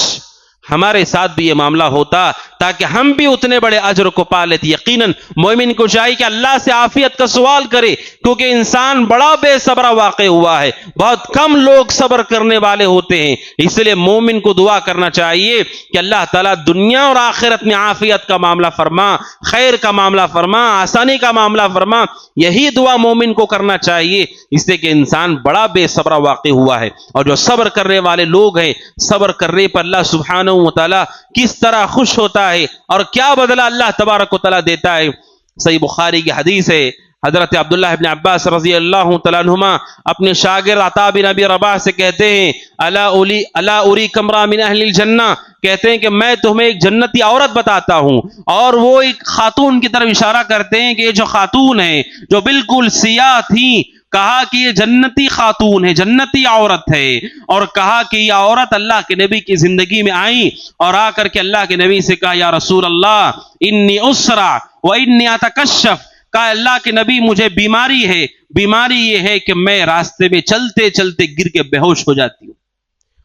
Speaker 2: ہمارے ساتھ بھی یہ معاملہ ہوتا تاکہ ہم بھی اتنے بڑے اجر کو پا لیتے۔ یقیناً مومن کو چاہیے کہ اللہ سے عافیت کا سوال کرے، کیونکہ انسان بڑا بے صبر واقع ہوا ہے، بہت کم لوگ صبر کرنے والے ہوتے ہیں۔ اس لیے مومن کو دعا کرنا چاہیے کہ اللہ تعالیٰ دنیا اور آخرت میں عافیت کا معاملہ فرما، خیر کا معاملہ فرما، آسانی کا معاملہ فرما۔ یہی دعا مومن کو کرنا چاہیے، اس لیے کہ انسان بڑا بے صبر واقع ہوا ہے۔ اور جو صبر کرنے والے لوگ ہیں، صبر کرنے پر اللہ سبحانہ و تعالیٰ کس طرح خوش ہوتا ہے اور کیا بدلہ اللہ تبارک و تعالیٰ دیتا ہے۔ صحیح بخاری کی حدیث ہے، حضرت عبداللہ بن عباس رضی اللہ تعالیٰ عنہما اپنے شاگرد عطا بن ابی رباح سے کہتے ہیں، الا اریک امرأ من اہل الجنہ، کہتے ہیں کہ میں تمہیں ایک جنتی عورت بتاتا ہوں، اور وہ ایک خاتون کی طرف اشارہ کرتے ہیں کہ یہ جو خاتون ہے جو بالکل سیاہ تھی، کہا کہ یہ جنتی خاتون ہے، جنتی عورت ہے، اور کہا کہ یہ عورت اللہ کے نبی کی زندگی میں آئی اور آ کر کے اللہ کے نبی سے کہا، یا رسول اللہ انی اسرع و انی اتکشف، کہا اللہ کے نبی مجھے بیماری ہے، بیماری یہ ہے کہ میں راستے میں چلتے چلتے گر کے بے ہوش ہو جاتی ہوں،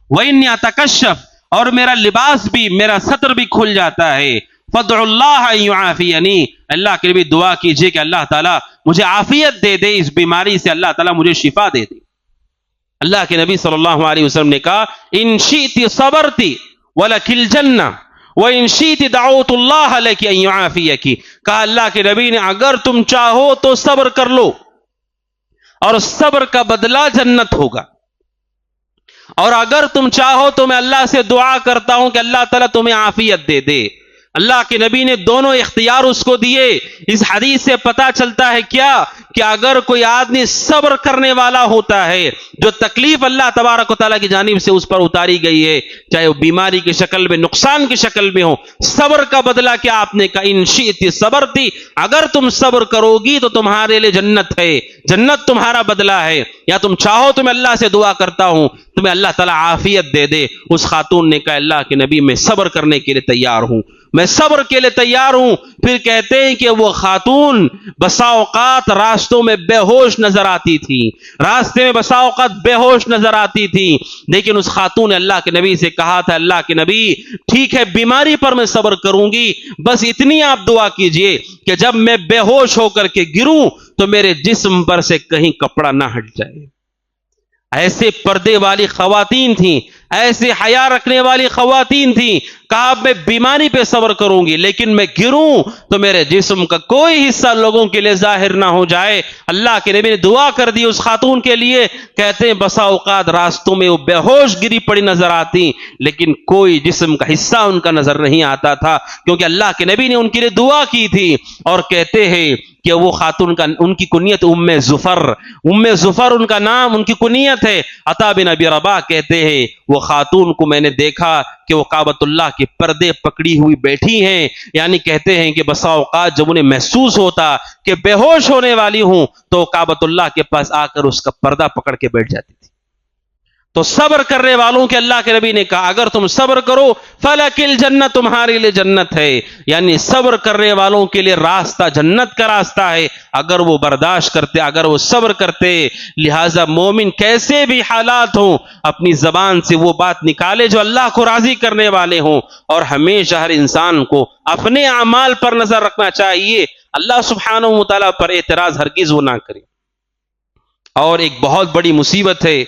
Speaker 2: وَإِنِّي أَتَكَشَّفُ، اور میرا لباس بھی، میرا سطر بھی کھل جاتا ہے، فَادْعُوا اللَّهَ أَن يُعَافِيَنِي، اللہ کے نبی دعا کیجئے کہ اللہ تعالیٰ مجھے عافیت دے دے، اس بیماری سے اللہ تعالیٰ مجھے شفا دے دے۔ اللہ کے نبی صلی اللہ علیہ وسلم نے کہا، إِن شِئْتِ صَبَرْتِ وَلَكِ الْجَنَّةُ وَإِن شِئْتِ دَعَوْتُ اللَّهَ لَكِ أَن يُعَافِيَكِ، کہا اللہ کے نبی نے اگر تم چاہو تو صبر کر لو، اور صبر کا بدلہ جنت ہوگا، اور اگر تم چاہو تو میں اللہ سے دعا کرتا ہوں کہ اللہ تعالیٰ تمہیں عافیت دے دے۔ اللہ کے نبی نے دونوں اختیار اس کو دیے۔ اس حدیث سے پتا چلتا ہے کیا کہ اگر کوئی آدمی صبر کرنے والا ہوتا ہے، جو تکلیف اللہ تبارک و تعالیٰ کی جانب سے اس پر اتاری گئی ہے، چاہے وہ بیماری کی شکل میں، نقصان کی شکل میں ہو، صبر کا بدلہ کیا آپ نے کہا، ان شئت صبرتی، اگر تم صبر کرو گی تو تمہارے لیے جنت ہے، جنت تمہارا بدلہ ہے، یا تم چاہو تو میں اللہ سے دعا کرتا ہوں تمہیں اللہ تعالیٰ عافیت دے دے۔ اس خاتون نے کہا، اللہ کے نبی میں صبر کرنے کے لیے تیار ہوں، میں صبر کے لیے تیار ہوں۔ پھر کہتے ہیں کہ وہ خاتون بسا اوقات راستوں میں بے ہوش نظر آتی تھی، راستے میں بسا اوقات بے ہوش نظر آتی تھی، لیکن اس خاتون نے اللہ کے نبی سے کہا تھا، اللہ کے نبی ٹھیک ہے بیماری پر میں صبر کروں گی، بس اتنی آپ دعا کیجئے کہ جب میں بے ہوش ہو کر کے گروں تو میرے جسم پر سے کہیں کپڑا نہ ہٹ جائے۔ ایسے پردے والی خواتین تھیں، ایسے حیا رکھنے والی خواتین تھیں، کہا میں بیماری پہ صبر کروں گی لیکن میں گروں تو میرے جسم کا کوئی حصہ لوگوں کے لیے ظاہر نہ ہو جائے۔ اللہ کے نبی نے دعا کر دی اس خاتون کے لیے۔ کہتے ہیں بسا اوقات راستوں میں وہ بے ہوش گری پڑی نظر آتی، لیکن کوئی جسم کا حصہ ان کا نظر نہیں آتا تھا، کیونکہ اللہ کے نبی نے ان کے لیے دعا کی تھی۔ اور کہتے ہیں کہ وہ خاتون کا، ان کی کنیت ام ظفر ان کا نام، ان کی کنیت ہے۔ عطا بن ابی رباح کہتے ہیں وہ خاتون کو میں نے دیکھا کہ وہ کعبۃ اللہ کے پردے پکڑی ہوئی بیٹھی ہیں، یعنی کہتے ہیں کہ بسا اوقات جب انہیں محسوس ہوتا کہ بے ہوش ہونے والی ہوں تو کعبۃ اللہ کے پاس آ کر اس کا پردہ پکڑ کے بیٹھ جاتی تھی۔ تو صبر کرنے والوں کے اللہ کے نبی نے کہا اگر تم صبر کرو فلک الجنہ، تمہارے لیے جنت ہے، یعنی صبر کرنے والوں کے لیے راستہ جنت کا راستہ ہے اگر وہ برداشت کرتے، اگر وہ صبر کرتے۔ لہٰذا مومن کیسے بھی حالات ہوں اپنی زبان سے وہ بات نکالے جو اللہ کو راضی کرنے والے ہوں، اور ہمیشہ ہر انسان کو اپنے اعمال پر نظر رکھنا چاہیے، اللہ سبحانہ و تعالیٰ پر اعتراض ہرگز وہ نہ کرے۔ اور ایک بہت بڑی مصیبت ہے،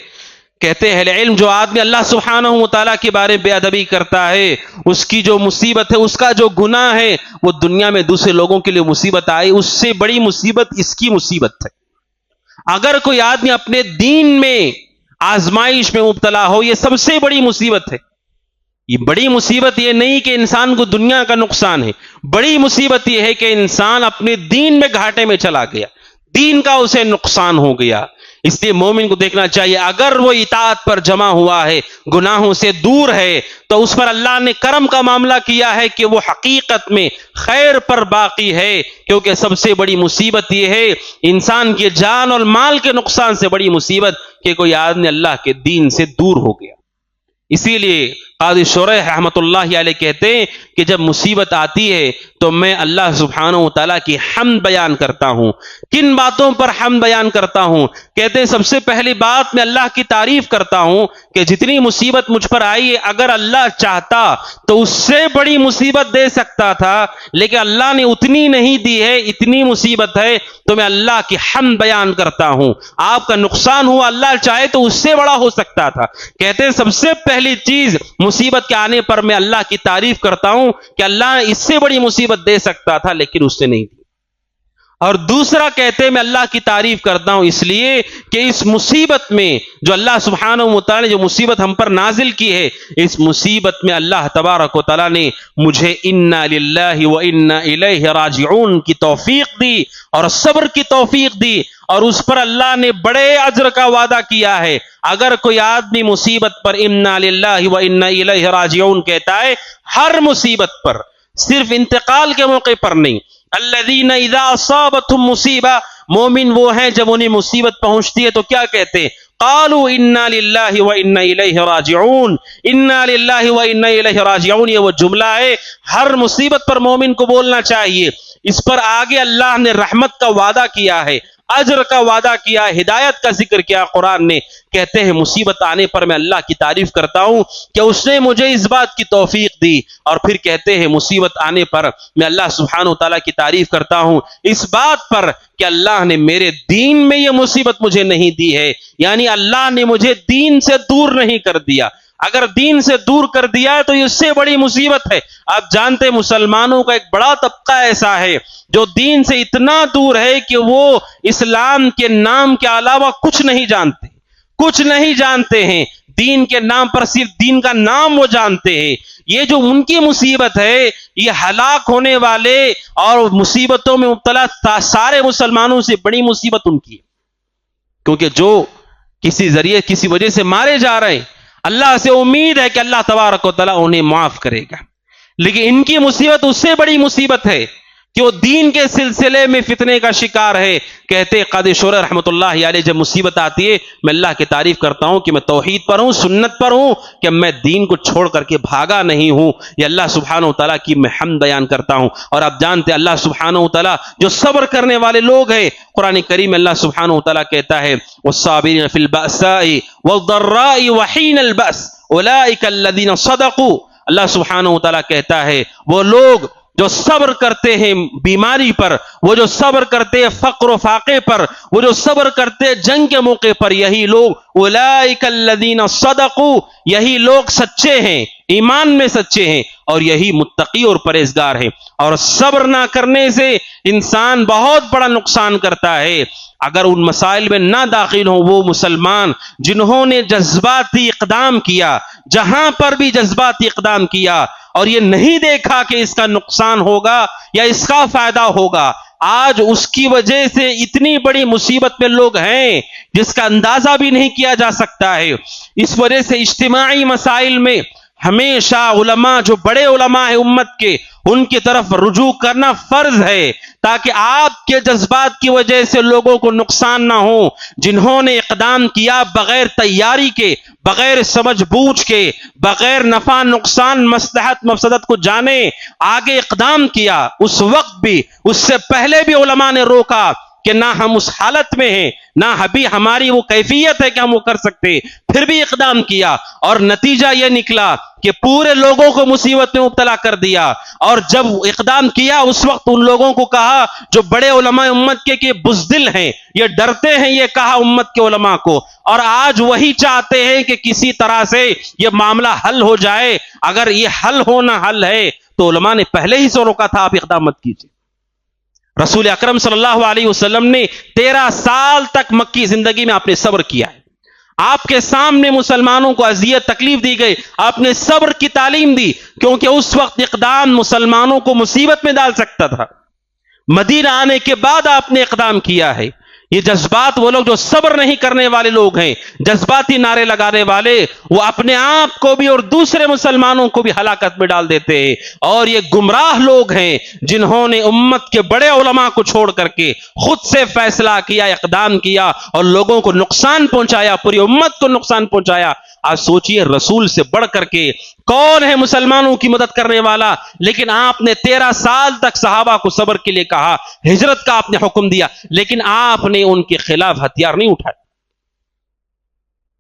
Speaker 2: کہتے ہیں اہل علم جو آدمی اللہ سبحانہ و تعالیٰ کے بارے میں بے ادبی کرتا ہے، اس کی جو مصیبت ہے، اس کا جو گناہ ہے، وہ دنیا میں دوسرے لوگوں کے لیے مصیبت آئی، اس سے بڑی مصیبت اس کی مصیبت ہے۔ اگر کوئی آدمی اپنے دین میں آزمائش میں مبتلا ہو، یہ سب سے بڑی مصیبت ہے۔ یہ بڑی مصیبت یہ نہیں کہ انسان کو دنیا کا نقصان ہے، بڑی مصیبت یہ ہے کہ انسان اپنے دین میں گھاٹے میں چلا گیا، دین کا اسے نقصان ہو گیا۔ اس لیے مومن کو دیکھنا چاہیے اگر وہ اطاعت پر جمع ہوا ہے، گناہوں سے دور ہے، تو اس پر اللہ نے کرم کا معاملہ کیا ہے کہ وہ حقیقت میں خیر پر باقی ہے، کیونکہ سب سے بڑی مصیبت یہ ہے انسان کی جان اور مال کے نقصان سے بڑی مصیبت کہ کوئی آدمی اللہ کے دین سے دور ہو گیا۔ اسی لیے قاضی شریح رحمۃ اللہ علیہ کہتے ہیں کہ جب مصیبت آتی ہے تو میں اللہ سبحانہ و تعالیٰ کی حمد بیان کرتا ہوں. کن باتوں پر حمد بیان کرتا ہوں؟ کہتے ہیں سب سے پہلی بات میں اللہ کی تعریف کرتا ہوں کہ جتنی مصیبت مجھ پر آئی ہے اگر اللہ چاہتا تو اس سے بڑی مصیبت دے سکتا تھا، لیکن اللہ نے اتنی نہیں دی ہے، اتنی مصیبت ہے تو میں اللہ کی حمد بیان کرتا ہوں. آپ کا نقصان ہوا، اللہ چاہے تو اس سے بڑا ہو سکتا تھا. کہتے ہیں سب سے پہلی چیز مصیبت کے آنے پر میں اللہ کی تعریف کرتا ہوں کہ اللہ اس سے بڑی مصیبت دے سکتا تھا لیکن اس سے نہیں دی. اور دوسرا کہتے ہیں میں اللہ کی تعریف کرتا ہوں اس لیے کہ اس مصیبت میں جو اللہ سبحانہ و تعالی نے جو مصیبت ہم پر نازل کی ہے، اس مصیبت میں اللہ تبارک و تعالی نے مجھے انا للہ و انا الیہ راجعون کی توفیق دی اور صبر کی توفیق دی، اور اس پر اللہ نے بڑے اجر کا وعدہ کیا ہے. اگر کوئی آدمی مصیبت پر انا للہ و انا الیہ راجعون کہتا ہے، ہر مصیبت پر، صرف انتقال کے موقع پر نہیں. الذین اذا اصابتهم مصیبہ، مومن وہ ہیں جب انہیں مصیبت پہنچتی ہے تو کیا کہتے ہیں؟ قالوا انا للہ و انا الیہ راجعون. انا للہ و انا الیہ راجعون یہ وہ جملہ ہے ہر مصیبت پر مومن کو بولنا چاہیے. اس پر آگے اللہ نے رحمت کا وعدہ کیا ہے، اجر کا وعدہ کیا، ہدایت کا ذکر کیا قرآن نے. کہتے ہیں مصیبت آنے پر میں اللہ کی تعریف کرتا ہوں کہ اس نے مجھے اس بات کی توفیق دی. اور پھر کہتے ہیں مصیبت آنے پر میں اللہ سبحانہ و تعالیٰ کی تعریف کرتا ہوں اس بات پر کہ اللہ نے میرے دین میں یہ مصیبت مجھے نہیں دی ہے، یعنی اللہ نے مجھے دین سے دور نہیں کر دیا. اگر دین سے دور کر دیا ہے تو اس سے بڑی مصیبت ہے. آپ جانتے ہیں مسلمانوں کا ایک بڑا طبقہ ایسا ہے جو دین سے اتنا دور ہے کہ وہ اسلام کے نام کے علاوہ کچھ نہیں جانتے، کچھ نہیں جانتے ہیں. دین کے نام پر صرف دین کا نام وہ جانتے ہیں. یہ جو ان کی مصیبت ہے یہ ہلاک ہونے والے اور مصیبتوں میں مبتلا سارے مسلمانوں سے بڑی مصیبت ان کی ہے، کیونکہ جو کسی ذریعے کسی وجہ سے مارے جا رہے ہیں اللہ سے امید ہے کہ اللہ تبارک و تعالیٰ انہیں معاف کرے گا، لیکن ان کی مصیبت اس سے بڑی مصیبت ہے کہ وہ دین کے سلسلے میں فتنے کا شکار ہے. کہتے قاضی شریح رحمۃ اللہ علیہ جب مصیبت آتی ہے میں اللہ کی تعریف کرتا ہوں کہ میں توحید پر ہوں، سنت پر ہوں، کہ میں دین کو چھوڑ کر کے بھاگا نہیں ہوں. یہ اللہ سبحانہ و تعالیٰ کی میں حمد بیان کرتا ہوں. اور آپ جانتے ہیں اللہ سبحانہ و تعالیٰ جو صبر کرنے والے لوگ ہیں، قرآن کریم اللہ سبحانہ و تعالیٰ کہتا ہے والصابرین فی البأساء والضراء وحین البأس اولئک الذین صدقوا. اللہ سبحانہ و تعالیٰ کہتا ہے وہ لوگ جو صبر کرتے ہیں بیماری پر، وہ جو صبر کرتے ہیں فقر و فاقے پر، وہ جو صبر کرتے ہیں جنگ کے موقع پر، یہی لوگ اولئک الذین صدقوا، یہی لوگ سچے ہیں، ایمان میں سچے ہیں، اور یہی متقی اور پرہیزگار ہیں. اور صبر نہ کرنے سے انسان بہت بڑا نقصان کرتا ہے. اگر ان مسائل میں نہ داخل ہوں وہ مسلمان جنہوں نے جذباتی اقدام کیا، جہاں پر بھی جذباتی اقدام کیا اور یہ نہیں دیکھا کہ اس کا نقصان ہوگا یا اس کا فائدہ ہوگا، آج اس کی وجہ سے اتنی بڑی مصیبت میں لوگ ہیں جس کا اندازہ بھی نہیں کیا جا سکتا ہے. اس وجہ سے اجتماعی مسائل میں ہمیشہ علماء، جو بڑے علماء ہیں امت کے، ان کی طرف رجوع کرنا فرض ہے تاکہ آپ کے جذبات کی وجہ سے لوگوں کو نقصان نہ ہو. جنہوں نے اقدام کیا بغیر تیاری کے، بغیر سمجھ بوجھ کے، بغیر نفع نقصان مصلحت مفسدت کو جانے آگے اقدام کیا، اس وقت بھی، اس سے پہلے بھی علماء نے روکا کہ نہ ہم اس حالت میں ہیں، نہ ابھی ہماری وہ کیفیت ہے کہ ہم وہ کر سکتے، پھر بھی اقدام کیا. اور نتیجہ یہ نکلا کہ پورے لوگوں کو مصیبت میں مبتلا کر دیا. اور جب اقدام کیا اس وقت ان لوگوں کو کہا جو بڑے علماء امت کے کہ بزدل ہیں، یہ ڈرتے ہیں، یہ کہا امت کے علماء کو، اور آج وہی چاہتے ہیں کہ کسی طرح سے یہ معاملہ حل ہو جائے. اگر یہ حل ہونا حل ہے تو علماء نے پہلے ہی سے روکا تھا، آپ اقدام مت کیجیے. رسول اکرم صلی اللہ علیہ وسلم نے 13 سال تک مکی زندگی میں آپ نے صبر کیا ہے. آپ کے سامنے مسلمانوں کو اذیت تکلیف دی گئی، آپ نے صبر کی تعلیم دی، کیونکہ اس وقت اقدام مسلمانوں کو مصیبت میں ڈال سکتا تھا. مدینہ آنے کے بعد آپ نے اقدام کیا ہے. یہ جذبات، وہ لوگ جو صبر نہیں کرنے والے لوگ ہیں، جذباتی نعرے لگانے والے، وہ اپنے آپ کو بھی اور دوسرے مسلمانوں کو بھی ہلاکت میں ڈال دیتے ہیں. اور یہ گمراہ لوگ ہیں جنہوں نے امت کے بڑے علماء کو چھوڑ کر کے خود سے فیصلہ کیا، اقدام کیا اور لوگوں کو نقصان پہنچایا، پوری امت کو نقصان پہنچایا. آج سوچئے رسول سے بڑھ کر کے کون ہے مسلمانوں کی مدد کرنے والا؟ لیکن آپ نے 13 سال تک صحابہ کو صبر کے لیے کہا، ہجرت کا آپ نے حکم دیا، لیکن آپ نے ان کے خلاف ہتھیار نہیں اٹھائے۔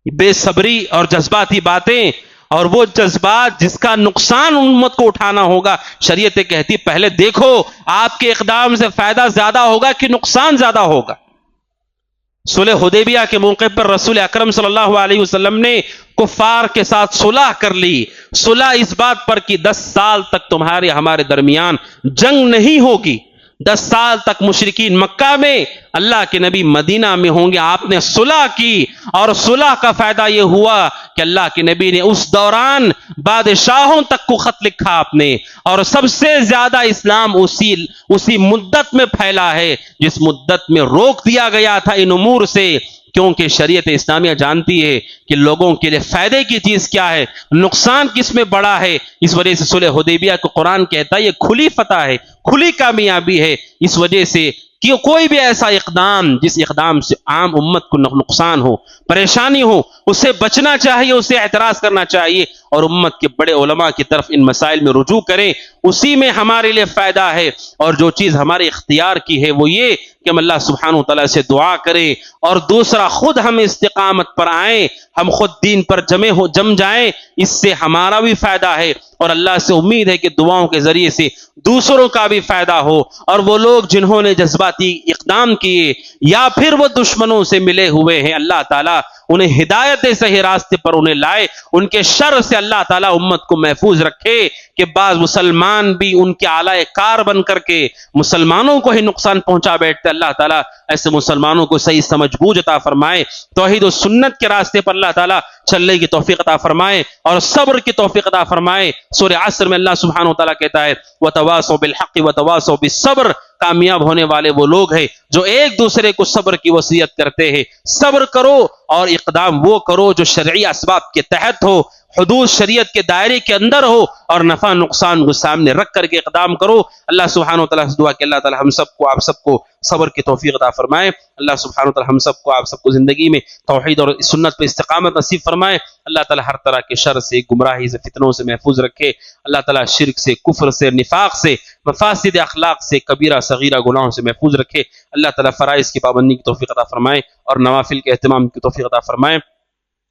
Speaker 2: بے صبری اور جذباتی باتیں، اور وہ جذبات جس کا نقصان امت کو اٹھانا ہوگا، شریعت کہتی پہلے دیکھو آپ کے اقدام سے فائدہ زیادہ ہوگا کہ نقصان زیادہ ہوگا۔ صلح حدیبیہ کے موقع پر رسول اکرم صلی اللہ علیہ وسلم نے کفار کے ساتھ صلح کر لی۔ صلح اس بات پر کہ 10 سال تک تمہارے ہمارے درمیان جنگ نہیں ہوگی، 10 سال تک مشرکین مکہ میں، اللہ کے نبی مدینہ میں ہوں گے۔ آپ نے صلح کی، اور صلح کا فائدہ یہ ہوا کہ اللہ کے نبی نے اس دوران بادشاہوں تک کو خط لکھا آپ نے، اور سب سے زیادہ اسلام اسی مدت میں پھیلا ہے جس مدت میں روک دیا گیا تھا ان امور سے، کیونکہ شریعت اسلامیہ جانتی ہے کہ لوگوں کے لیے فائدے کی چیز کیا ہے، نقصان کس میں بڑا ہے۔ اس وجہ سے صلح حدیبیہ کو قرآن کہتا ہے یہ کھلی فتح ہے، کھلی کامیابی ہے۔ اس وجہ سے کہ کوئی بھی ایسا اقدام جس اقدام سے عام امت کو نقصان ہو، پریشانی ہو، اس سے بچنا چاہیے، اس سے اعتراض کرنا چاہیے، اور امت کے بڑے علماء کی طرف ان مسائل میں رجوع کریں، اسی میں ہمارے لیے فائدہ ہے۔ اور جو چیز ہمارے اختیار کی ہے وہ یہ کہ ہم اللہ سبحانہ وتعالی سے دعا کریں، اور دوسرا خود ہم استقامت پر آئیں، ہم خود دین پر جم جائیں، اس سے ہمارا بھی فائدہ ہے، اور اللہ سے امید ہے کہ دعاؤں کے ذریعے سے دوسروں کا بھی فائدہ ہو۔ اور وہ لوگ جنہوں نے جذباتی اقدام کیے یا پھر وہ دشمنوں سے ملے ہوئے ہیں، اللہ تعالیٰ انہیں ہدایت صحیح راستے پر انہیں لائے، ان کے شر سے اللہ تعالیٰ امت کو محفوظ رکھے کہ بعض مسلمان بھی ان کے آلائے کار بن کر کے مسلمانوں کو ہی نقصان پہنچا بیٹھتے۔ اللہ تعالیٰ ایسے مسلمانوں کو صحیح سمجھ بوجھ عطا فرمائے، توحید و سنت کے راستے پر اللہ تعالیٰ چلنے کی توفیق عطا فرمائے، اور صبر کی توفیق عطا فرمائے۔ سورہ عصر میں اللہ سبحانہ وتعالیٰ کہتا ہے وَتَوَاصَوْا بِالْحَقِّ وَتَوَاصَوْا بِالصَّبْرِ، کامیاب ہونے والے وہ لوگ ہیں جو ایک دوسرے کو صبر کی وصیت کرتے ہیں۔ صبر کرو اور اقدام وہ کرو جو شرعی اسباب کے تحت ہو، حدود شریعت کے دائرے کے اندر ہو، اور نفع نقصان کو سامنے رکھ کر کے اقدام کرو۔ اللہ سبحانہ وتعالیٰ سے دعا کہ اللہ تعالیٰ ہم سب کو آپ سب کو صبر کی توفیق عطا فرمائے۔ اللہ سبحانہ وتعالیٰ ہم سب کو آپ سب کو زندگی میں توحید اور سنت پہ استقامت نصیب فرمائے۔ اللہ تعالیٰ ہر طرح کے شر سے، گمراہی سے، فتنوں سے محفوظ رکھے۔ اللہ تعالیٰ شرک سے، کفر سے، نفاق سے، مفاسد اخلاق سے، کبیرہ صغیرہ گناہوں سے محفوظ رکھے۔ اللہ تعالیٰ فرائض کی پابندی کی توفیق عطا فرمائے، اور نوافل کے اہتمام کی توفیق عطا فرمائے۔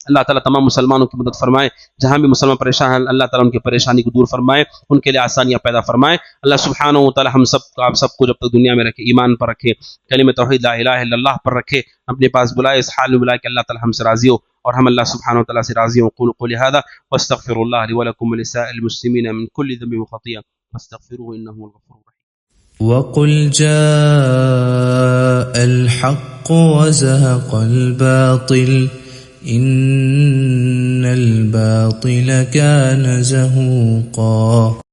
Speaker 2: اللہ تعالیٰ تمام مسلمانوں کی مدد فرمائے، جہاں بھی مسلمان پریشان ہیں اللہ تعالیٰ ان کی پریشانی کو دور فرمائے، ان کے لیے آسانیاں پیدا فرمائے۔ اللہ سبحانہ و تعالیٰ ہم سب کو، آپ سب کو جب تک دنیا میں رکھے ایمان پر رکھے، کلمہ توحید لا الہ الا اللہ پر رکھے، اپنے پاس بلائے، اس حال میں بلائے کہ اللہ تعالیٰ ہم سے راضی ہو اور ہم اللہ سبحانہ و تعالیٰ سے راضی ہوں۔ قولوا قولی ھذا واستغفر اللہ لی ولکم ولسائر المسلمین من کل ذنب وخطیئہ فاستغفروه انہ هو الغفور الرحیم۔
Speaker 3: وقل جاء الحق وزهق الباطل إن الباطل كان زهوقا۔